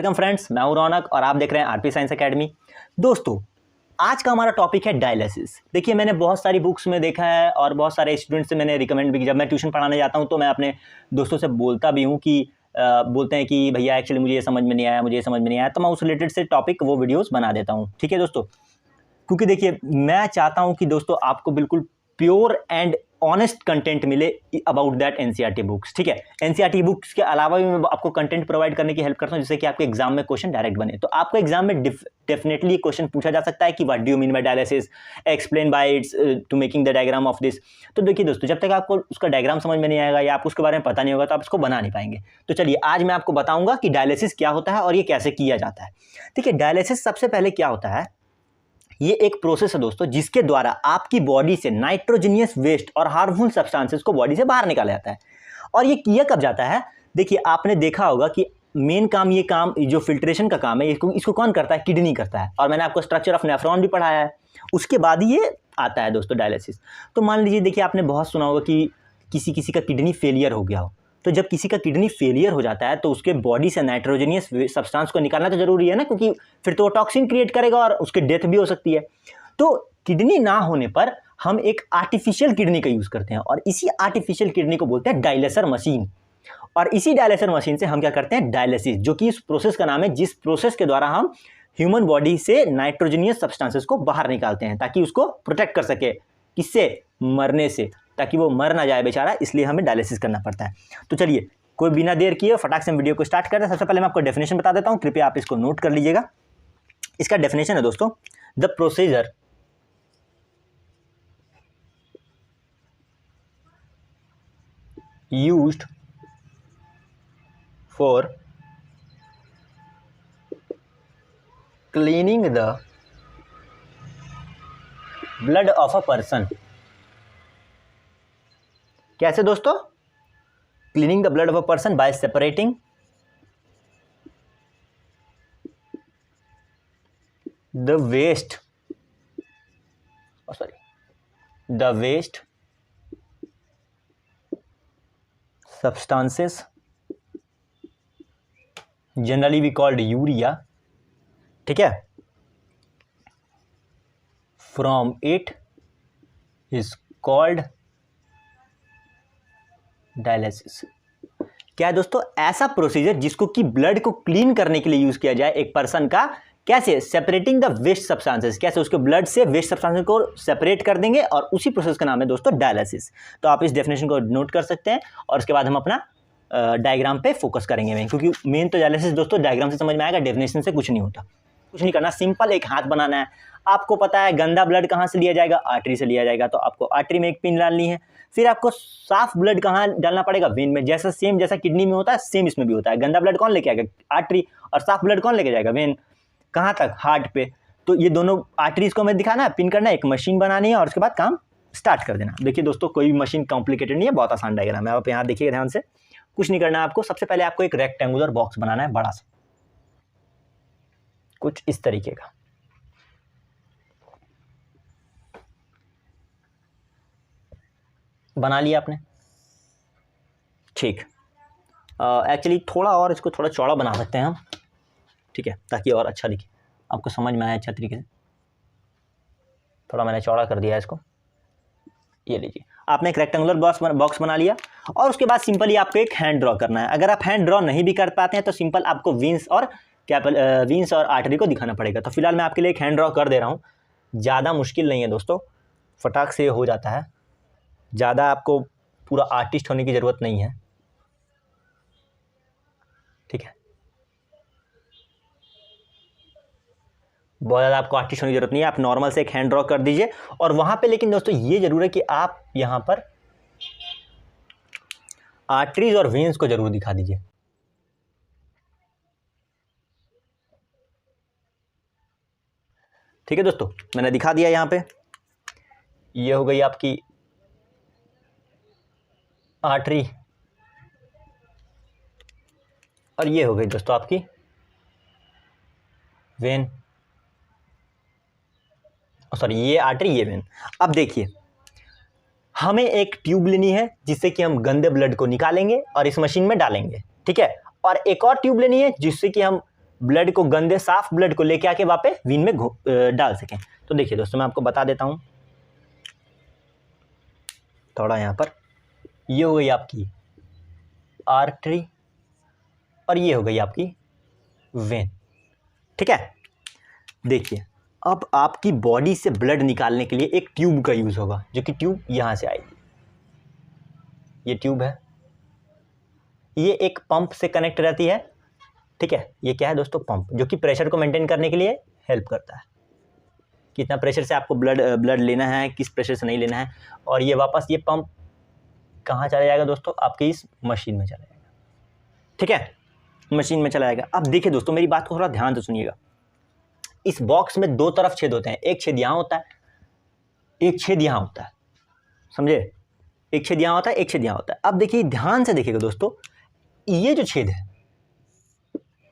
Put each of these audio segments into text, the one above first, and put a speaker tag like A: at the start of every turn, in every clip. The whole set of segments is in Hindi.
A: वेलकम फ्रेंड्स, मैं हूं रौनक और आप देख रहे हैं आरपी साइंस एकेडमी। दोस्तों, आज का हमारा टॉपिक है डायलिसिस। देखिए, मैंने बहुत सारी बुक्स में देखा है और बहुत सारे स्टूडेंट्स से मैंने रिकमेंड भी किया। जब मैं ट्यूशन पढ़ाने जाता हूं तो मैं अपने दोस्तों से बोलता भी हूं कि बोलते हैं कि भैया एक्चुअली मुझे ये समझ में नहीं आया, मुझे ये समझ में नहीं आया, तो मैं उस रिलेटेड से टॉपिक वो वीडियोज़ बना देता हूँ। ठीक है दोस्तों, क्योंकि देखिए मैं चाहता हूं कि दोस्तों आपको बिल्कुल प्योर एंड ऑनेस्ट कंटेंट मिले अबाउट दैट एनसीईआरटी बुक्स। ठीक है, एनसीईआरटी बुक्स के अलावा भी मैं आपको कंटेंट प्रोवाइड करने की हेल्प करता हूं जिससे कि आपके एग्जाम में क्वेश्चन डायरेक्ट बने। तो आपको एग्जाम में डेफिनेटली क्वेश्चन पूछा जा सकता है कि what do you mean by dialysis, explain by its to making the diagram of this. तो देखिए दोस्तों, जब तक आपको उसका डायग्राम समझ में नहीं आएगा या आपको उसके बारे में पता नहीं होगा तो आप इसको बना नहीं पाएंगे। तो चलिए आज मैं आपको बताऊंगा कि डायलिसिस क्या होता है और ये कैसे किया जाता है। ठीक है, डायलिसिस सबसे पहले क्या होता है, ये एक प्रोसेस है दोस्तों जिसके द्वारा आपकी बॉडी से नाइट्रोजनियस वेस्ट और हार्मफुल सब्सटेंसेस को बॉडी से बाहर निकाला जाता है। और ये किया कब जाता है, देखिए आपने देखा होगा कि मेन काम ये जो फिल्ट्रेशन का काम है इसको कौन करता है, किडनी करता है। और मैंने आपको स्ट्रक्चर ऑफ नेफ्रॉन भी पढ़ाया है, उसके बाद ये आता है दोस्तों डायलिसिस। तो मान लीजिए, देखिए आपने बहुत सुना होगा कि किसी का किडनी फेलियर हो गया हो। तो जब किसी का किडनी फेलियर हो जाता है तो उसके बॉडी से नाइट्रोजनियस सब्सटेंस को निकालना तो जरूरी है ना, क्योंकि फिर तो वो टॉक्सिन क्रिएट करेगा और उसकी डेथ भी हो सकती है। तो किडनी ना होने पर हम एक आर्टिफिशियल किडनी का यूज़ करते हैं और इसी आर्टिफिशियल किडनी को बोलते हैं डायलिसर मशीन। और इसी डायलिसर मशीन से हम क्या करते हैं, डायलिसिस, जो कि इस प्रोसेस का नाम है, जिस प्रोसेस के द्वारा हम ह्यूमन बॉडी से नाइट्रोजनियस सब्सटेंसेस को बाहर निकालते हैं ताकि उसको प्रोटेक्ट कर सके, किससे, मरने से, ताकि वो मर ना जाए बेचारा, इसलिए हमें डायलिसिस करना पड़ता है। तो चलिए कोई बिना देर किए फटाक से वीडियो को स्टार्ट करते हैं। सबसे पहले मैं आपको डेफिनेशन बता देता हूँ, कृपया आप इसको नोट कर लीजिएगा। इसका डेफिनेशन है दोस्तों, the procedure used for cleaning the blood of a person. कैसे दोस्तों, cleaning the blood of a person by separating the waste substances generally we called urea, ठीक है, from it is called dialysis. क्या है दोस्तों, ऐसा प्रोसीजर जिसको कि ब्लड को क्लीन करने के लिए यूज किया जाए एक पर्सन का। कैसे, सेपरेटिंग द वेस्ट सब्सटेंसेस, कैसे उसके ब्लड से वेस्ट सब्सटेंसेस को सेपरेट कर देंगे, और उसी प्रोसेस का नाम है दोस्तों डायलिसिस। तो आप इस डेफिनेशन को नोट कर सकते हैं और उसके बाद हम अपना डायग्राम पे फोकस करेंगे, क्योंकि मेन तो डायलिसिस दोस्तों डायग्राम से समझ में आएगा, डेफिनेशन से कुछ नहीं होता। कुछ नहीं करना, सिंपल एक हाथ बनाना है। आपको पता है गंदा ब्लड कहाँ से लिया जाएगा, आर्टरी से लिया जाएगा, तो आपको आर्टरी में एक पिन डालनी है। फिर आपको साफ ब्लड कहाँ डालना पड़ेगा, वेन में। जैसा किडनी में होता है सेम इसमें भी होता है। गंदा ब्लड कौन लेके आएगा, आर्टरी, और साफ ब्लड कौन लेके जाएगा, वेन। कहाँ तक, हार्ट पे। तो ये दोनों आर्टरीज को हमें दिखाना है, पिन करना है, एक मशीन बनानी है और उसके बाद काम स्टार्ट कर देना। देखिए दोस्तों, कोई भी मशीन कॉम्प्लिकेटेड नहीं है, बहुत आसान डायग्राम है। आप यहाँ देखिए ध्यान से, कुछ नहीं करना है आपको। सबसे पहले आपको एक रेक्टेंगुलर बॉक्स बनाना है, बड़ा सा, कुछ इस तरीके का। बना लिया आपने, ठीक। एक्चुअली थोड़ा और इसको थोड़ा चौड़ा बना सकते हैं हम, ठीक है, ताकि और अच्छा दिखे, आपको समझ में आए अच्छा तरीके से। थोड़ा मैंने चौड़ा कर दिया है इसको, ये लीजिए। आपने एक रेक्टेंगुलर बॉक्स बना लिया और उसके बाद सिंपली आपको एक हैंड ड्रॉ करना है। अगर आप हैंड ड्रॉ नहीं भी कर पाते हैं तो सिंपल आपको वीन्स और आर्टरी को दिखाना पड़ेगा। तो फिलहाल मैं आपके लिए एक हैंड ड्रॉ कर दे रहा हूँ। ज़्यादा मुश्किल नहीं है दोस्तों, फटाक से हो जाता है। ज़्यादा आपको पूरा आर्टिस्ट होने की ज़रूरत नहीं है, ठीक है। बहुत ज़्यादा आपको आर्टिस्ट होने की जरूरत नहीं है, आप नॉर्मल से एक हैंड ड्रॉ कर दीजिए। और वहाँ पे लेकिन दोस्तों ये जरूर है कि आप यहाँ पर आर्टरीज और वेन्स को जरूर दिखा दीजिए। ठीक है दोस्तों, मैंने दिखा दिया यहाँ पे। ये हो गई आपकी आर्टरी और ये हो गई दोस्तों आपकी वेन, सॉरी ये आर्टरी, ये वेन। अब देखिए, हमें एक ट्यूब लेनी है जिससे कि हम गंदे ब्लड को निकालेंगे और इस मशीन में डालेंगे, ठीक है। और एक और ट्यूब लेनी है जिससे कि हम ब्लड को, गंदे साफ ब्लड को लेके आके वहाँ पे वीन में डाल सकें। तो देखिए दोस्तों, मैं आपको बता देता हूँ थोड़ा यहाँ पर। ये हो गई आपकी आर्टरी और ये हो गई आपकी वेन, ठीक है। देखिए, अब आपकी बॉडी से ब्लड निकालने के लिए एक ट्यूब का यूज़ होगा, जो कि ट्यूब यहाँ से आएगी। ये ट्यूब है, ये एक पंप से कनेक्ट रहती है, ठीक है। ये क्या है दोस्तों? पंप, जो कि प्रेशर को मेंटेन करने के लिए हेल्प करता है, कितना प्रेशर से आपको ब्लड लेना है, किस प्रेशर से नहीं लेना है। और ये वापस ये पंप कहाँ चला जाएगा दोस्तों? आपकी इस मशीन में चला जाएगा, ठीक है, मशीन में चला जाएगा। अब देखिए दोस्तों, मेरी बात को थोड़ा ध्यान से सुनिएगा। इस बॉक्स में दो तरफ छेद होते हैं, एक छेद यहाँ होता है, एक छेद यहाँ होता है, समझे? एक छेद यहाँ होता है, एक छेद यहाँ होता है। अब देखिए, ध्यान से देखिएगा दोस्तों, ये जो छेद है,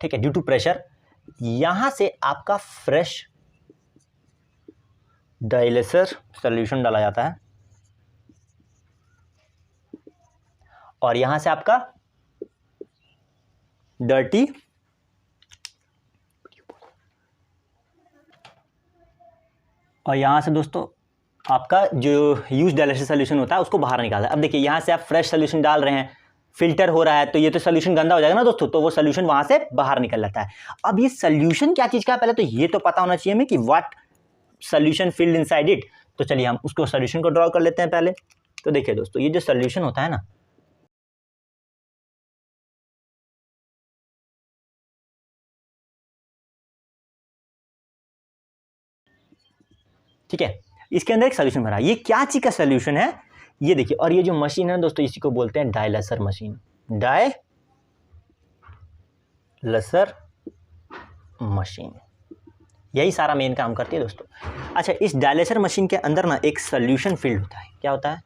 A: ठीक है, ड्यू टू प्रेशर यहां से आपका फ्रेश डायलेसर सॉल्यूशन डाला जाता है और यहां से आपका डर्टी और यहां से दोस्तों आपका जो यूज डायलेसर सॉल्यूशन होता है उसको बाहर निकालता है। अब देखिए, यहां से आप फ्रेश सॉल्यूशन डाल रहे हैं, फिल्टर हो रहा है, तो ये तो सोल्यूशन गंदा हो जाएगा ना दोस्तों, तो वो सोल्यूशन वहां से बाहर निकल जाता है। अब ये सोल्यूशन क्या चीज का है, पहले तो ये तो पता होना चाहिए हमें कि what solution field inside it. तो चलिए हम उसको सोल्यूशन को ड्रॉ कर लेते हैं पहले। तो देखिए दोस्तों, ये जो सोल्यूशन होता है ना, ठीक है, इसके अंदर एक सोल्यूशन भरा है। ये क्या चीज का सोल्यूशन है, ये देखिए। और ये जो मशीन है दोस्तों, इसी को बोलते हैं डायलेसर मशीन, डायलेसर मशीन, यही सारा मेन काम करती है दोस्तों। अच्छा, इस डायलेसर मशीन के अंदर ना एक सोल्यूशन फील्ड होता है। क्या होता है?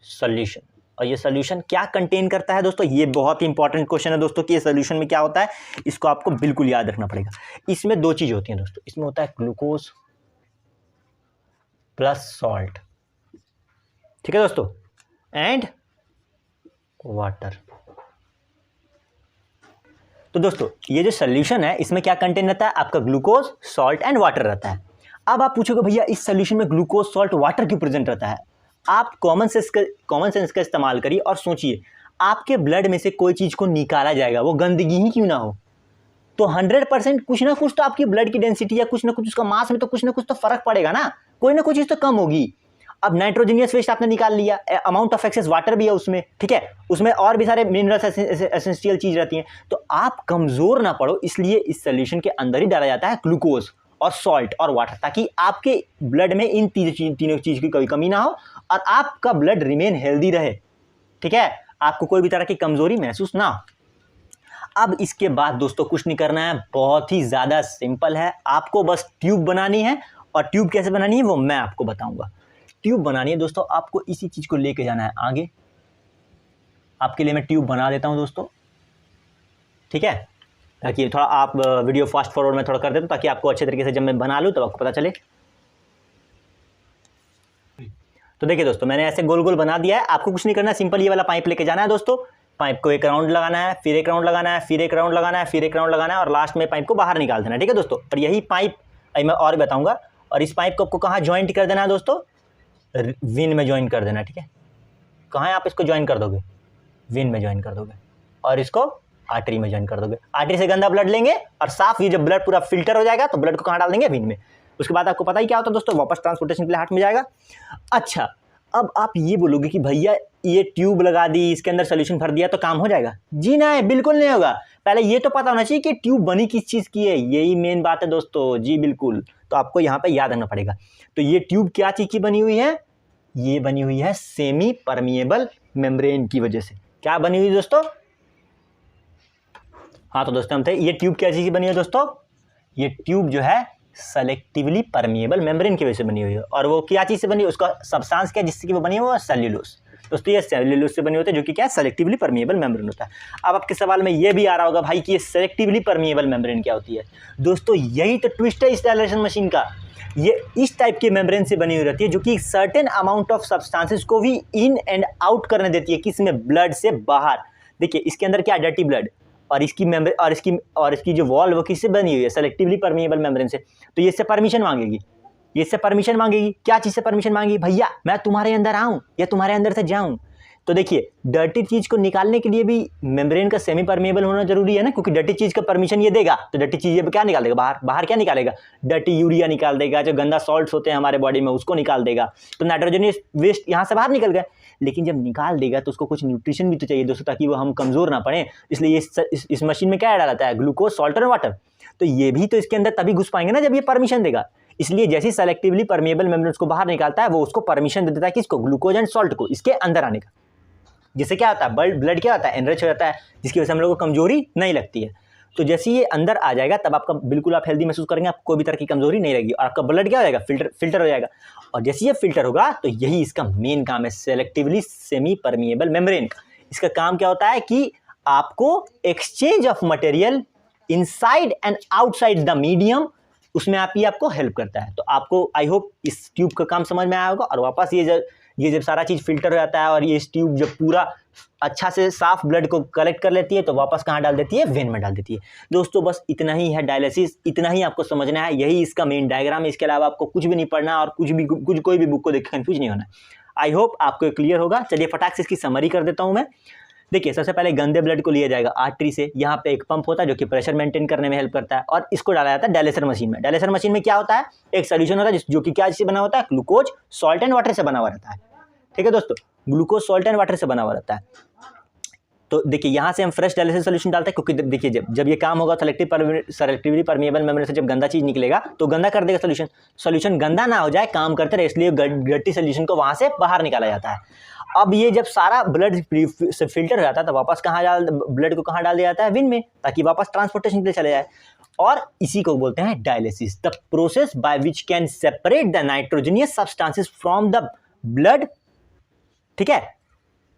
A: सोल्यूशन। और ये सोल्यूशन क्या कंटेन करता है दोस्तों? ये बहुत ही इंपॉर्टेंट क्वेश्चन है दोस्तों कि ये सोल्यूशन में क्या होता है, इसको आपको बिल्कुल याद रखना पड़ेगा। इसमें दो चीज होती हैं दोस्तों, इसमें होता है ग्लूकोज प्लस सॉल्ट, ठीक है दोस्तों, एंड वाटर। तो दोस्तों, ये जो सोल्यूशन है इसमें क्या कंटेन रहता है? आपका ग्लूकोज, सॉल्ट एंड वाटर रहता है। अब आप पूछोगे भैया इस सोल्यूशन में ग्लूकोज, सॉल्ट, वाटर क्यों प्रेजेंट रहता है? आप कॉमन सेंस का इस्तेमाल करिए और सोचिए, आपके ब्लड में से कोई चीज को निकाला जाएगा, वो गंदगी ही क्यों ना हो, तो 100% कुछ ना कुछ तो आपकी ब्लड की डेंसिटी या कुछ ना कुछ उसका मास में तो कुछ ना कुछ तो फर्क पड़ेगा ना, कोई ना कोई चीज तो कम होगी। अब नाइट्रोजनियस वेस्ट आपने निकाल लिया, अमाउंट ऑफ एक्सेस वाटर भी है उसमें, ठीक है, उसमें और भी सारे मिनरल्स एसेंशियल चीज रहती हैं। तो आप कमजोर ना पड़ो, इसलिए इस सोल्यूशन के अंदर ही डाला जाता है ग्लूकोज और सॉल्ट और वाटर, ताकि आपके ब्लड में इन तीनों चीज की कोई कमी ना हो और आपका ब्लड रिमेन हेल्दी रहे, ठीक है, आपको कोई भी तरह की कमजोरी महसूस ना हो। अब इसके बाद दोस्तों कुछ नहीं करना है, बहुत ही ज्यादा सिंपल है, आपको बस ट्यूब बनानी है। और ट्यूब कैसे बनानी है वो मैं आपको बताऊंगा। ट्यूब बनानी है दोस्तों, आपको इसी चीज को लेके जाना है आगे। आपके लिए मैं ट्यूब बना देता हूं दोस्तों, ठीक है, ताकि थोड़ा आप वीडियो फास्ट फॉरवर्ड में थोड़ा कर देता हूं, ताकि आपको अच्छे तरीके से जब मैं बना लूं तब आपको पता चले। तो देखिए दोस्तों, मैंने ऐसे गोल गोल बना दिया है। आपको कुछ नहीं करना है, सिंपल ये वाला पाइप लेके जाना है दोस्तों। पाइप को एक राउंड लगाना है, फिर एक राउंड लगाना है, फिर एक राउंड लगाना है, फिर एक राउंड लगाना है और लास्ट में पाइप को बाहर निकाल देना है, ठीक है दोस्तों। और यही पाइप मैं और बताऊंगा। और इस पाइप को आपको कहाँ ज्वाइंट कर देना है दोस्तों? विन में ज्वाइन कर देना, ठीक है। कहाँ आप इसको ज्वाइन कर दोगे? विन में ज्वाइन कर दोगे और इसको आर्टरी में ज्वाइन कर दोगे। आर्टरी से गंदा ब्लड लेंगे और साफ ये जब ब्लड पूरा फिल्टर हो जाएगा तो ब्लड को कहाँ डाल देंगे? विन में। उसके बाद आपको पता ही क्या होता है दोस्तों, वापस ट्रांसपोर्टेशन के लिए हार्ट में जाएगा। अच्छा, अब आप ये बोलोगे कि भैया ये ट्यूब लगा दी, इसके अंदर सोल्यूशन भर दिया तो काम हो जाएगा? जी नहीं, बिल्कुल नहीं होगा। पहले ये तो पता होना चाहिए कि ट्यूब बनी किस चीज की है, यही मेन बात है दोस्तों। जी बिल्कुल, तो आपको यहाँ पे याद रखना पड़ेगा। तो ये ट्यूब क्या चीज की बनी हुई है? ये बनी हुई है सेमी परमिएबल मेम्ब्रेन की वजह से। क्या बनी हुई दोस्तों? हाँ तो दोस्तों, हम थे, ये ट्यूब क्या चीज की बनी है दोस्तों? ये ट्यूब जो है सेलेक्टिवली परमिएबल मेम्ब्रेन की वजह से बनी हुई है। और वो क्या चीज से बनी है? उसका सब्सटेंस क्या जिससे कि वो बनी है? वो सेल्यूलोज दोस्तों। ये सेल्यूलोज से बनी होती है, जो कि क्या है? सेलेक्टिवली परमिएबल मेम्ब्रेन होता है। अब आपके सवाल में ये भी आ रहा होगा भाई कि ये सेलेक्टिवली परमिएबल मेम्ब्रेन क्या होती है? दोस्तों, यही तो ट्विस्ट है इस डायलेशन मशीन का। ये इस टाइप के मेम्ब्रेन से बनी हुई रहती है, जो कि सर्टेन अमाउंट ऑफ सब्सटेंसेस को भी इन एंड आउट करने देती है, किसमें? ब्लड से बाहर। देखिए इसके अंदर क्या? डर्टी ब्लड और इसकी जो वॉल वो किससे बनी हुई है, सेलेक्टिवली परमिएबल मेम्ब्रेन से। तो ये इससे परमिशन मांगेगी, ये इससे परमिशन मांगेगी। क्या चीज़ से परमिशन मांगेगी, भैया मैं तुम्हारे अंदर आऊँ या तुम्हारे अंदर से जाऊँ। तो देखिए डर्टी चीज़ को निकालने के लिए भी मेम्ब्रेन का सेमी परमिएबल होना जरूरी है ना, क्योंकि डर्टी चीज़ का परमिशन ये देगा तो डर्टी चीज़ ये क्या निकाल देगा, बाहर क्या निकालेगा, डर्टी यूरिया निकाल देगा, जो गंदा सॉल्ट्स होते हैं हमारे बॉडी में उसको निकाल देगा। तो नाइट्रोजनियस वेस्ट यहाँ से बाहर निकल गए। लेकिन जब निकाल देगा तो उसको कुछ न्यूट्रिशन भी तो चाहिए दोस्तों, ताकि वो हम कमज़ोर ना पड़े। इसलिए इस मशीन में क्या डाला जाता है, ग्लूकोज, सॉल्ट और वाटर। तो ये भी तो इसके अंदर तभी घुस पाएंगे ना जब ये परमिशन देगा। इसलिए जैसे सेलेक्टिवली परमिएबल मेम्ब्रेन को बाहर निकालता है, वो उसको परमिशन दे देता है किसको, ग्लूकोज एंड सॉल्ट को, इसके अंदर आने का। जिससे क्या होता है, ब्लड क्या होता है, एनरिच हो जाता है, जिसकी वजह से हम लोग को कमजोरी नहीं लगती है। तो जैसे ये अंदर आ जाएगा तब आपका बिल्कुल आप हेल्दी महसूस करेंगे, आपको कोई भी तरह की कमजोरी नहीं रहेगी और आपका ब्लड क्या हो जाएगा, फिल्टर हो जाएगा। और जैसे ये फिल्टर होगा तो यही इसका मेन काम है, सेलेक्टिवली सेमी परमिएबल मेम्ब्रेन का। इसका काम क्या होता है कि आपको exchange of material inside and outside the medium, उसमें आपको हेल्प करता है। तो आपको आई होप इस ट्यूब का काम समझ में आया होगा। और वापस ये जब सारा चीज़ फिल्टर हो जाता है और ये इस ट्यूब जब पूरा अच्छा से साफ ब्लड को कलेक्ट कर लेती है तो वापस कहाँ डाल देती है, वेन में डाल देती है। दोस्तों बस इतना ही है डायलिसिस, इतना ही आपको समझना है, यही इसका मेन डायग्राम है। इसके अलावा आपको कुछ भी नहीं पढ़ना और कोई भी बुक को देख कंफ्यूज नहीं होना। आई होप आपको क्लियर होगा। चलिए फटाक से इसकी समरी कर देता हूँ मैं। देखिए सबसे पहले गंदे ब्लड को लिया जाएगा आर्टरी से, यहाँ पे एक पंप होता है जो कि प्रेशर मेंटेन करने में हेल्प करता है और इसको डाला जाता है डायलिसर मशीन में। डायलिसर मशीन में क्या होता है, एक सोल्यूशन होता है जो कि क्या से बना होता है, ग्लूकोज, सॉल्ट एंड वाटर से बना हुआ रहता है। ठीक है दोस्तों, ग्लूकोज, सॉल्ट एंड वाटर से बना हुआ रहता है। तो देखिए यहाँ से हम फ्रेश डायलिसिस सोल्यूशन डालते हैं, क्योंकि देखिए जब ये काम होगा सेलेक्टिवली परमिएबल मेम्ब्रेन से जब गंदा चीज निकलेगा तो गंदा कर देगा सोल्यूशन गंदा ना हो जाए, काम करते रहे, इसलिए डर्टी सोल्यूशन को वहां से बाहर निकाला जाता है। अब ये जब सारा ब्लड से फिल्टर हो जाता है तो वापस ब्लड को कहाँ डाल दिया जाता है, विन में, ताकि वापस ट्रांसपोर्टेशन के लिए चले जाए। और इसी को बोलते हैं dialysis, the process by which can separate the nitrogenous substances from the blood. ठीक है,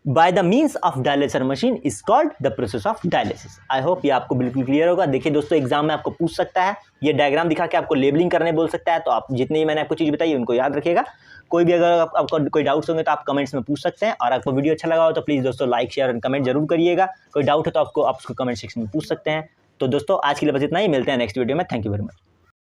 A: by the means of dialyser machine is called the process of dialysis. I hope ये आपको बिल्कुल क्लियर होगा। देखिए दोस्तों एग्जाम में आपको पूछ सकता है, ये डायग्राम दिखा के आपको लेबलिंग करने बोल सकता है, तो आप जितने ही मैंने आपको चीज़ बताई उनको याद रखिएगा। कोई भी अगर आपको कोई डाउट्स होंगे तो आप कमेंट्स में पूछ सकते हैं। और आपको वीडियो अच्छा लगा हो तो प्लीज़ दोस्तों लाइक, शेयर और कमेंट जरूर करिएगा। कोई डाउट है तो आप उसको कमेंट सेक्शन में पूछ सकते हैं। तो दोस्तों आज के लिए बस इतना ही, मिलते हैं नेक्स्ट वीडियो में। Thank you very much.